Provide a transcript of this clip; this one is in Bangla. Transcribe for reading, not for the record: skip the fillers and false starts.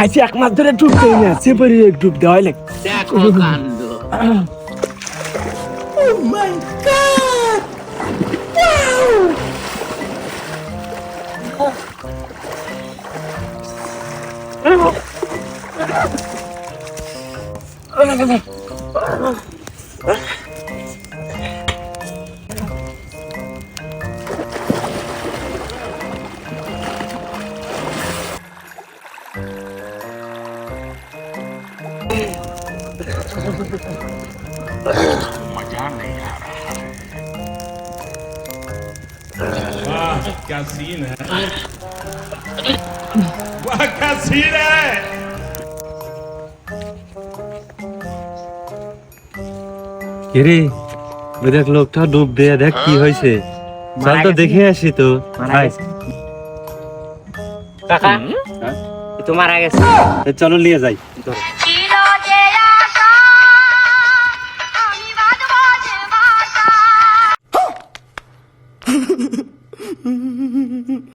আজ এক মাস ধরে ডুব দেয় না, সেপারি ডুব দেওয়া হয় দেখো কাণ্ড। मजा नहीं आ रहा है। वाह क्या सीन है, वाह क्या सीन है। কিরে ওই দেখ লোকটা ডুব দিয়ে দেখ কি হয়েছে, চল তো দেখে আসি তো। কাকা তো মারা গেছে। চলো নিয়ে যাই। ছিল যে আশা আমি বাঁধবো যে বাসা